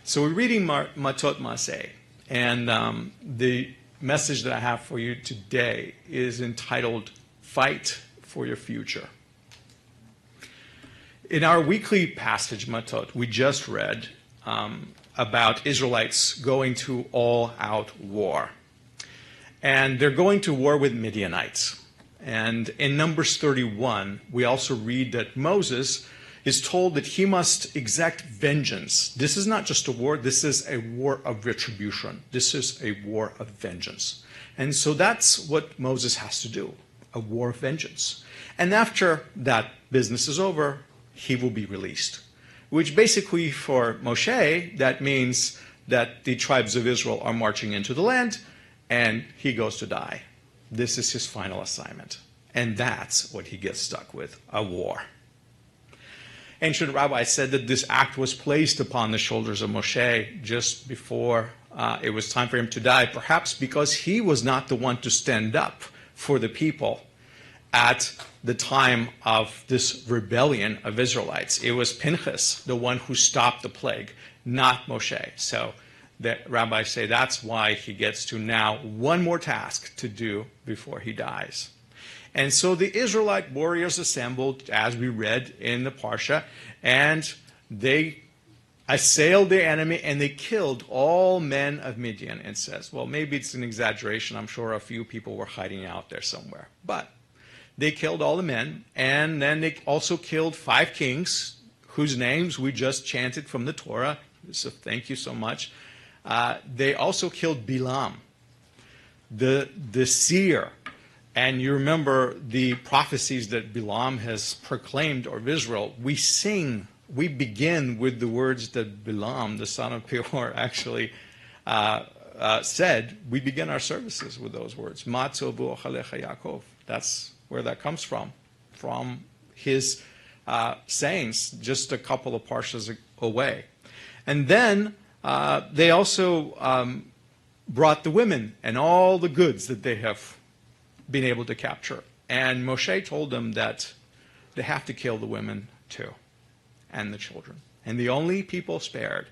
So we're reading Matot-Masei, and the message that I have for you today is entitled, Fight for Your Future. In our weekly passage, Matot, we just read about Israelites going to all-out war. And they're going to war with Midianites. And in Numbers 31, we also read that Moses is told that he must exact vengeance. This is not just a war, this is a war of retribution. This is a war of vengeance. And so that's what Moses has to do, a war of vengeance. And after that business is over, he will be released. Which basically for Moshe, that means that the tribes of Israel are marching into the land and he goes to die. This is his final assignment. And that's what he gets stuck with, a war. Ancient rabbis said that this act was placed upon the shoulders of Moshe just before it was time for him to die, perhaps because he was not the one to stand up for the people at the time of this rebellion of Israelites. It was Pinchas, the one who stopped the plague, not Moshe. So the rabbis say that's why he gets to now one more task to do before he dies. And so the Israelite warriors assembled, as we read in the Parsha, and they assailed the enemy and they killed all men of Midian. It says, well, maybe it's an exaggeration. I'm sure a few people were hiding out there somewhere. But they killed all the men, and then they also killed 5 kings whose names we just chanted from the Torah. So thank you so much. They also killed Bilam, the seer. And you remember the prophecies that Bilam has proclaimed of Israel. We begin with the words that Bilam, the son of Peor, actually said. We begin our services with those words. Ma tzovu ochalecha Yaakov. That's where that comes from his sayings just a couple of parshas away. And then they also brought the women and all the goods that they have been able to capture. And Moshe told them that they have to kill the women too, and the children. And the only people spared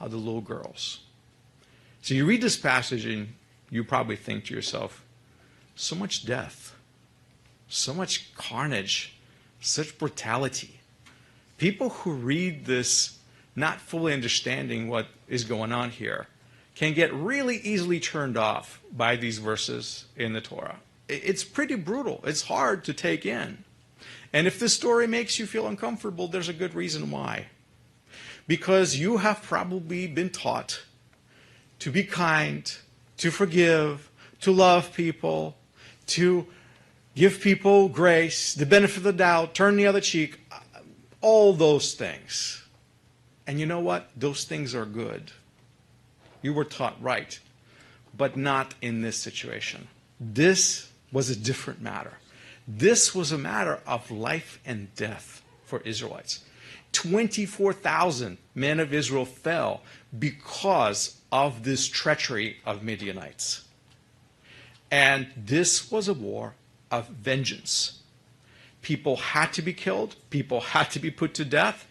are the little girls. So you read this passage and you probably think to yourself, so much death, so much carnage, such brutality. People who read this not fully understanding what is going on here can get really easily turned off by these verses in the Torah. It's pretty brutal. It's hard to take in. And if this story makes you feel uncomfortable, there's a good reason why. Because you have probably been taught to be kind, to forgive, to love people, to give people grace, the benefit of the doubt, turn the other cheek, all those things. And you know what? Those things are good. You were taught right, but not in this situation. This was a different matter. This was a matter of life and death for Israelites. 24,000 men of Israel fell because of this treachery of Midianites. And this was a war of vengeance. People had to be killed. People had to be put to death.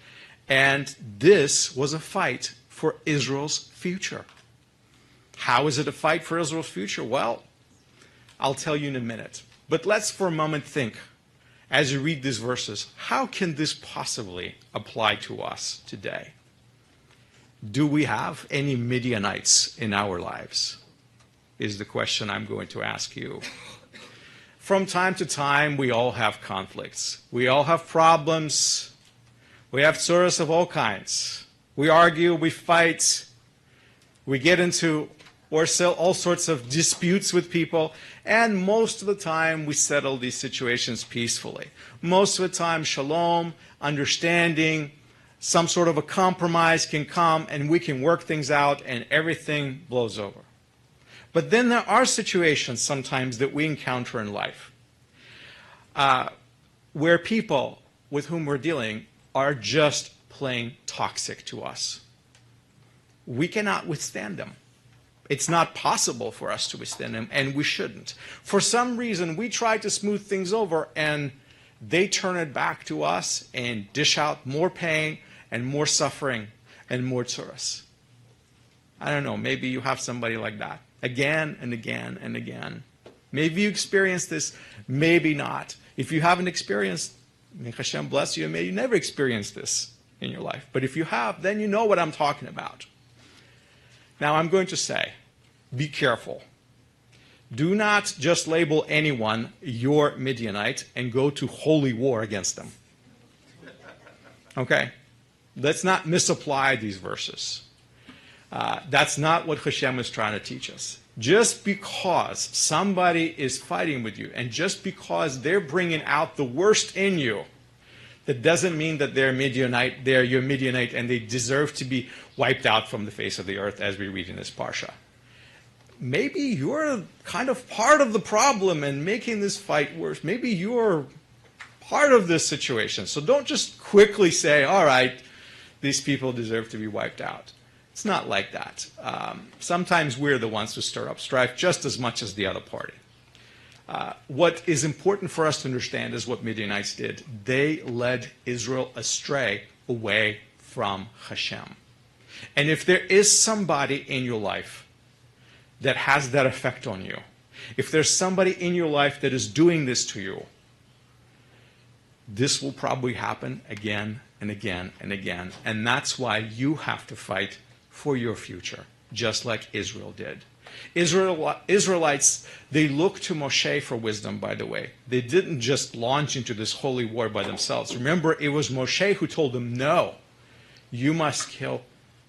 And this was a fight for Israel's future. How is it a fight for Israel's future? Well, I'll tell you in a minute. But let's for a moment think, as you read these verses, how can this possibly apply to us today? Do we have any Midianites in our lives? Is the question I'm going to ask you. From time to time, we all have conflicts. We all have problems. We have tsuras of all kinds. We argue, we fight, we get into or sell all sorts of disputes with people, and most of the time we settle these situations peacefully. Most of the time, shalom, understanding, some sort of a compromise can come and we can work things out and everything blows over. But then there are situations sometimes that we encounter in life where people with whom we're dealing are just plain toxic to us. We cannot withstand them. It's not possible for us to withstand them, and we shouldn't. For some reason, we try to smooth things over, and they turn it back to us and dish out more pain and more suffering and more tsuras. I don't know, maybe you have somebody like that again and again and again. Maybe you experienced this, maybe not. If you haven't experienced, may Hashem bless you, and may you never experience this in your life. But if you have, then you know what I'm talking about. Now I'm going to say, be careful. Do not just label anyone your Midianite and go to holy war against them. Okay? Let's not misapply these verses. That's not what Hashem is trying to teach us. Just because somebody is fighting with you, and just because they're bringing out the worst in you, that doesn't mean that they're Midianite, they're your Midianite, and they deserve to be wiped out from the face of the earth, as we read in this parsha. Maybe you're kind of part of the problem and making this fight worse. Maybe you're part of this situation. So don't just quickly say, all right, these people deserve to be wiped out. It's not like that. Sometimes we're the ones who stir up strife just as much as the other party. What is important for us to understand is what Midianites did. They led Israel astray away from Hashem. And if there is somebody in your life that has that effect on you, if there's somebody in your life that is doing this to you, this will probably happen again and again and again. And that's why you have to fight for your future, just like Israel did. Israelites, they looked to Moshe for wisdom, by the way. They didn't just launch into this holy war by themselves. Remember, it was Moshe who told them, no, you must kill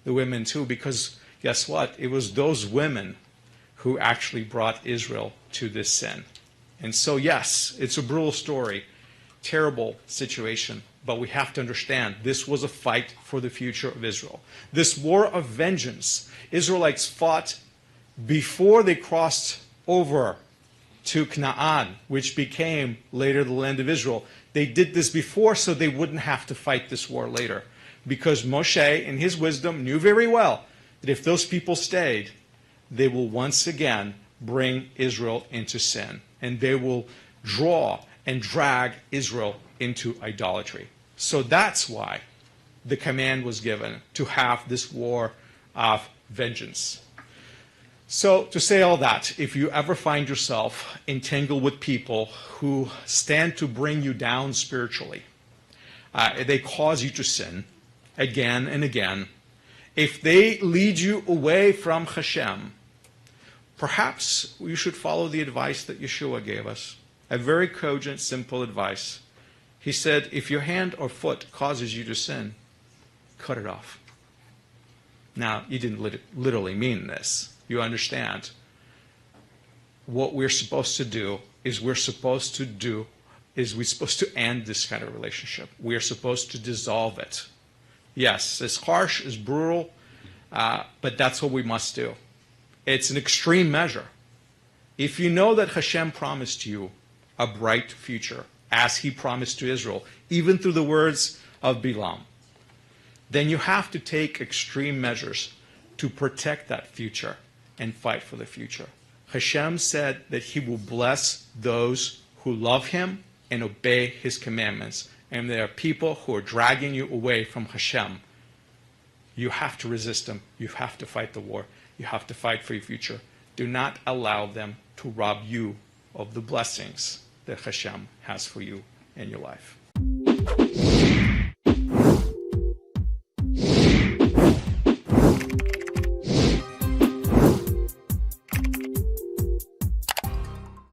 the women too, because guess what? It was those women who actually brought Israel to this sin. And so, yes, it's a brutal story, terrible situation, but we have to understand this was a fight for the future of Israel. This war of vengeance, Israelites fought before they crossed over to Canaan, which became later the land of Israel. They did this before so they wouldn't have to fight this war later. Because Moshe, in his wisdom, knew very well that if those people stayed, they will once again bring Israel into sin. And they will draw and drag Israel into idolatry. So that's why the command was given to have this war of vengeance. So to say all that, if you ever find yourself entangled with people who stand to bring you down spiritually, they cause you to sin again and again, if they lead you away from Hashem, perhaps you should follow the advice that Yeshua gave us, a very cogent, simple advice. He said, if your hand or foot causes you to sin, cut it off. Now, he didn't literally mean this. You understand. What we're supposed to do is we're supposed to end this kind of relationship. We're supposed to dissolve it. Yes, it's harsh, it's brutal, but that's what we must do. It's an extreme measure. If you know that Hashem promised you a bright future, as he promised to Israel, even through the words of Bilam, then you have to take extreme measures to protect that future and fight for the future. Hashem said that he will bless those who love him and obey his commandments. And there are people who are dragging you away from Hashem. You have to resist them. You have to fight the war. You have to fight for your future. Do not allow them to rob you of the blessings that Hashem has for you in your life.